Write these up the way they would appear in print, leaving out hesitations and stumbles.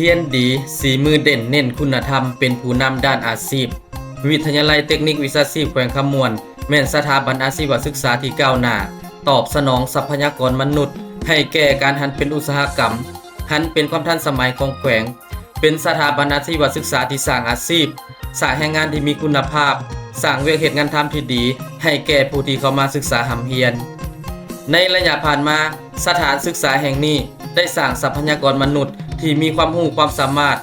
ฮียนดีสีมือเด่นเน้นคุณธรรมเป็นผู้นำด้านอาชีพวิทยาลัยเทคนิควิชาชีพแขวงคำมวนแม่นสถาบันอาชีวศึกษาที่ก้าวหน้าตอบสนองทรัพยากรมนุษย์ให้แก่การหันเป็นอุตสาหกรรมหันเป็นความทันสมัยของแขวงเป็นสถาบันอาชีวศึกษาที่สร้างอาชีพสร้างแรงงานที่มีคุณภาพสร้างเวียกเหตุงานทำที่ดีให้แก่ผู้ที่เข้ามาศึกษาหำเฮียนในระยะผ่านมาสถานศึกษาแห่งนี้ได้สร้างทรัพยากรมนุษย์ที่มีความรู้ความสามารถ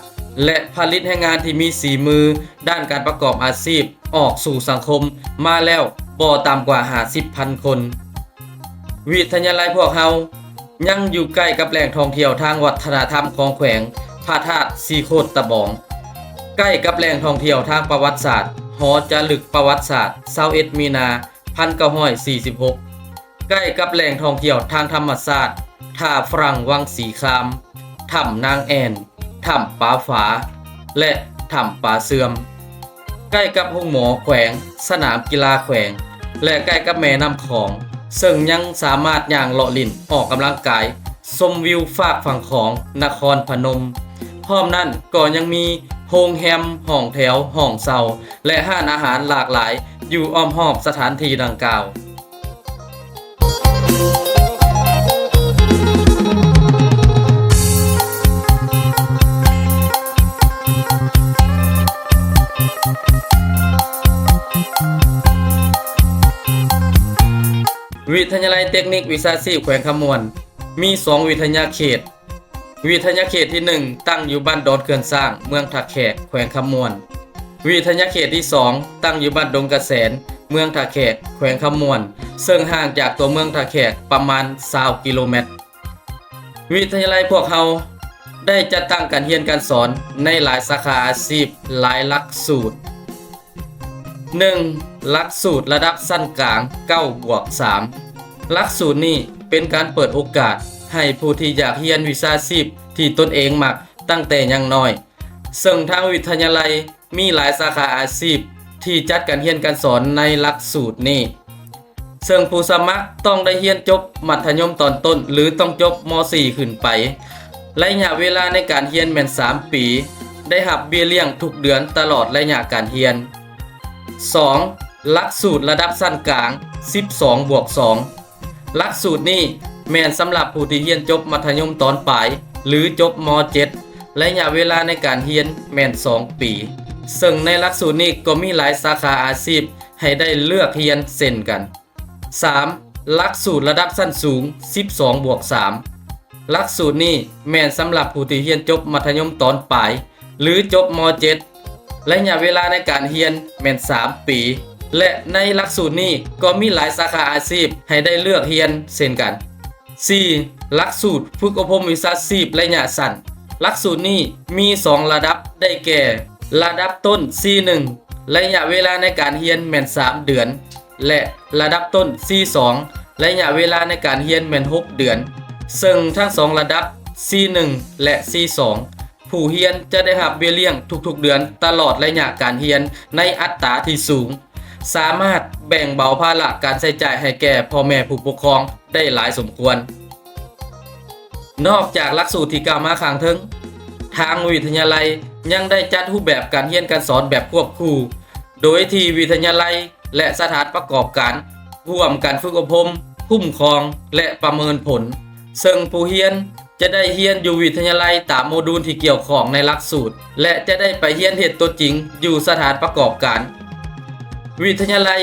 และผลิตแรงงานที่มีสีมือด้านการประกอบอาชีพออกสู่สังคมมาแล้วบ่ต่ำกว่า 50,000 คนวิทยาลัยพวกเฮายังอยู่ใกล้กับแหล่งท่องเที่ยวทางวัฒนธรรมของแขวงพระธาตุสีโคตรตะบองใกล้กับแหล่งท่องเที่ยวทางประวัติศาสตร์หอจารึกประวัติศาสตร์21มีนา 1946ใกล้กับแหล่งท่องเที่ยวทางธรรมศาสตร์ท่าฝรั่งวังสีครามถ้ำนางแอ่นถ้ำปาฝาและถ้ำปาเสื่อมใกล้กับโรงหมอแขวงสนามกีฬาแขวงและใกล้กับแม่น้ำของซึ่งยังสามารถย่างเลาะลิ่นออกกำลังกายชมวิวฝากฝั่งของนครพนมพร้อมนั้นก็ยังมีโรงแรมห้องแถวห้องเซาและร้านอาหารหลากหลายอยู่อ้อมรอบสถานที่ดังกล่าววิทยาลัยเทคนิควิชาชีพแขวงคำมวนมี2วิทยาเขตวิทยาเขตที่1ตั้งอยู่บ้านดอนเขื่อนสร้างเมืองท่าแขกแขวงคำมวนวิทยาเขตที่2ตั้งอยู่บ้านดงกระแสนเมืองท่าแขกแขวงคำมวนซึ่งห่างจากตัวเมืองท่าแขกประมาณ20กิโลเมตรวิทยาลัยพวกเฮาได้จัดตั้งการเรียนการสอนในหลายสาขาอาชีพหลายหลักสูตร1. หลักสูตรระดับสั้นกลาง 9+3 หลักสูตรนี้เป็นการเปิดโอกาสให้ผู้ที่อยากเรียนวิชาชีพที่ตนเองมักตั้งแต่ยังน้อยซึ่งทางวิทยาลัยมีหลายสาขาอาชีพที่จัดการเรียนการสอนในหลักสูตรนี้ซึ่งผู้สมัครต้องได้เรียนจบมัธยมตอนต้นหรือต้องจบม .4 ขึ้นไประยะเวลาในการเรียนแม่น3 ปีได้รับเบี้ยเลี้ยงทุกเดือนตลอดระยะการเรียน2. หลักสูตรระดับสั้นกลาง 12+2 หลักสูตรนี้แม่นสำหรับผู้ที่เรียนจบมัธยมตอนปลายหรือจบม .7 ระยะเวลาในการเรียนแม่น2 ปีซึ่งในหลักสูตรนี้ก็มีหลายสาขาอาชีพให้ได้เลือกเรียนเช่นกัน 3. หลักสูตรระดับสั้นสูง 12+3 หลักสูตรนี้แม่นสำหรับผู้ที่เรียนจบมัธยมตอนปลายหรือจบม .7ระยะเวลาในการเรียนแม่น3 ปีและในหลักสูตรนี้ก็มีหลายสาขาอาชีพให้ได้เลือกเรียนเช่นกัน 4. หลักสูตรฝึกอบรมวิชาชีพระยะสั้นหลักสูตรนี้มี2ระดับได้แก่ระดับต้น C1 ระยะเวลาในการเรียนแม่น3 เดือนและระดับต้น C2 ระยะเวลาในการเรียนแม่น6 เดือนซึ่งทั้ง2ระดับ C1 และ C2ผู้เรียนจะได้รับเบี้ยเลี้ยงทุกๆเดือนตลอดระยะการเรียนในอัตราที่สูงสามารถแบ่งเบาภาระการใช้จ่ายให้แก่พ่อแม่ผู้ปกครองได้หลายสมควรนอกจากหลักสูตรที่กล่าวมาข้างเทิงทางวิทยาลัยยังได้จัดรูปแบบการเรียนการสอนแบบควบคู่โดยที่วิทยาลัยและสถานประกอบการร่วมกันฝึกอบรมคุ้มครองและประเมินผลซึ่งผู้เรียนจะได้เรียนอยู่วิทยาลัยตามโมดูลที่เกี่ยวข้องในหลักสูตรและจะได้ไปเรียนเฮ็ดตัวจริงอยู่สถานประกอบการวิทยาลัย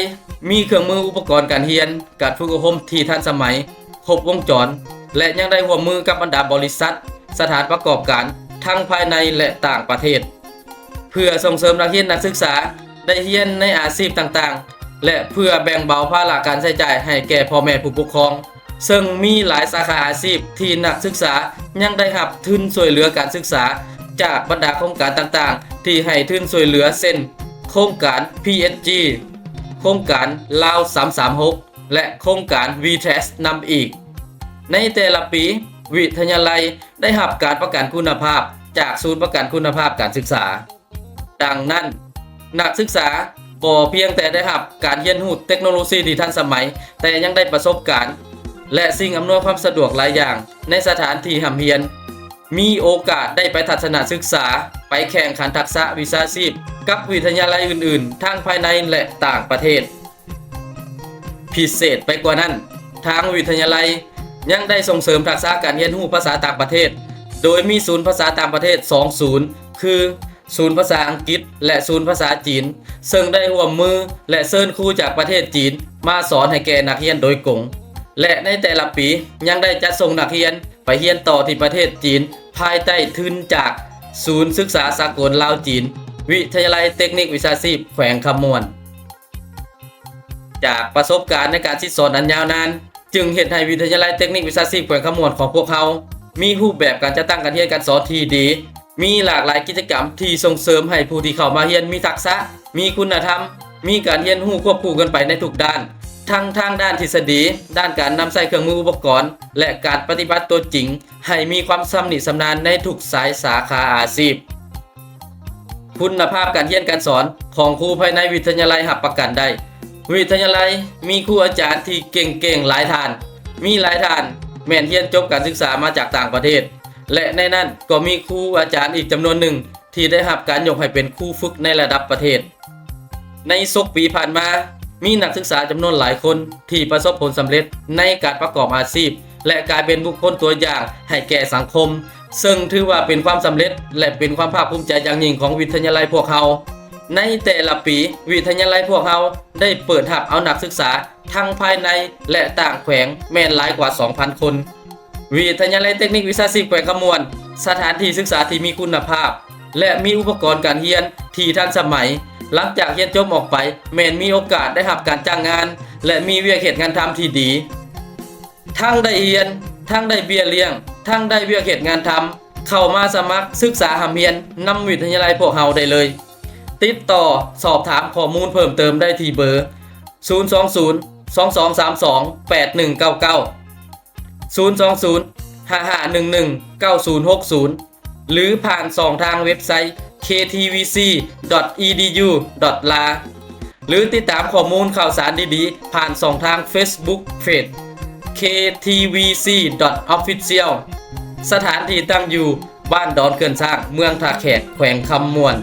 มีเครื่องมืออุปกรณ์การเรียนการฝึกอบรมที่ทันสมัยครบวงจรและยังได้ร่วมมือกับบรรดาบริษัทสถานประกอบการทั้งภายในและต่างประเทศเพื่อส่งเสริมนักเรียนนักศึกษาได้เรียนในอาชีพต่างๆและเพื่อแบ่งเบาภาระการใช้จ่ายให้แก่พ่อแม่ผู้ปกครองซึ่งมีหลายสาขาอาชีพที่นักศึกษายังได้รับทุนช่วยเหลือการศึกษาจากบรรดาโครงการต่างๆที่ให้ทุนช่วยเหลือเช่นโครงการ PSG โครงการลาว336และโครงการ VTS นำอีกในแต่ละปีวิทยาลัยได้รับการประกันคุณภาพจากศูนย์ประกันคุณภาพการศึกษาดังนั้นนักศึกษาบ่เพียงแต่ได้รับการเรียนรู้เทคโนโลยีที่ทันสมัยแต่ยังได้ประสบการณ์และสิ่งอำนวยความสะดวกหลายอย่างในสถานที่หำเรียน มีโอกาสได้ไปทัศนศึกษาไปแข่งขันทักษะวิชาชีพกับวิทยาลัยอื่นๆทั้งภายในและต่างประเทศพิเศษไปกว่านั้นทางวิทยาลัยยังได้ส่งเสริมทักษะการเรียนรู้ภาษาต่างประเทศโดยมีศูนย์ภาษาต่างประเทศ2ศูนย์คือศูนย์ภาษาอังกฤษและศูนย์ภาษาจีนซึ่งได้ร่วมมือและเชิญครูจากประเทศจีนมาสอนให้แก่นักเรียนโดยตรงและในแต่ละปียังได้จัดส่งนักเรียนไปเรียนต่อที่ประเทศจีนภายใต้ทุนจากศูนย์ศึกษาสากลลาวจีนวิทยาลัยเทคนิควิชาชีพแขวงคำม่วนจากประสบการณ์ในการสอนอันยาวนานจึงเฮ็ดให้วิทยาลัยเทคนิควิชาชีพแขวงคำม่วนของพวกเขามีรูปแบบการจัดตั้งการเรียนการสอนที่ดีมีหลากหลายกิจกรรมที่ส่งเสริมให้ผู้ที่เข้ามาเรียนมีทักษะมีคุณธรรมมีการเรียนรู้ควบคู่กันไปในทุกด้านทั้งทางด้านทฤษฎีด้านการนำใช้เครื่องมืออุปกรณ์และการปฏิบัติตัวจริงให้มีความชำนิชำนาญในทุกสายสาขาอาชีพคุณภาพการเรียนการสอนของครูภายในวิทยาลัยรับประกันได้วิทยาลัยมีครูอาจารย์ที่เก่งๆหลายท่านมีหลายท่านแม่นเรียนจบการศึกษามาจากต่างประเทศและในนั้นก็มีครูอาจารย์อีกจำนวนหนึ่งที่ได้รับการยกให้เป็นครูฝึกในระดับประเทศใน10 ปีผ่านมามีนักศึกษาจำนวนหลายคนที่ประสบผลสำเร็จในการประกอบอาชีพและกลายเป็นบุคคลตัวอย่างให้แก่สังคมซึ่งถือว่าเป็นความสำเร็จและเป็นความภาคภูมิใจอย่างยิ่งของวิทยาลัยพวกเขาในแต่ละปีวิทยาลัยพวกเขาได้เปิดรับเอานักศึกษาทั้งภายในและต่างแขวงแม่นหลายกว่า 2,000 คนวิทยาลัยเทคนิควิชาชีพแขวงคำม่วนสถานที่ศึกษาที่มีคุณภาพและมีอุปกรณ์การเรียนที่ทันสมัยหลังจากเรียนจบออกไปแม่นมีโอกาสได้รับการจ้างงานและมีเวียกเหตุงานทำที่ดีทั้งได้เรียนทั้งได้เบี้ยเลี้ยงทั้งได้เวียกเหตุงานทำเข้ามาสมัครศึกษาหำเรียนนำวิทยาลัยพวกเราได้เลยติดต่อสอบถามข้อมูลเพิ่มเติมได้ที่เบอร์020-2232-8199 020-5511-9060หรือผ่าน2ทางเว็บไซต์ ktvc.edu.la หรือติดตามข้อมูลข่าวสารดีๆผ่าน2ทาง Facebook Page ktvc.official สถานที่ตั้งอยู่บ้านดอนเขื่อนสร้างเมืองท่าแขกแขวงคำม่วน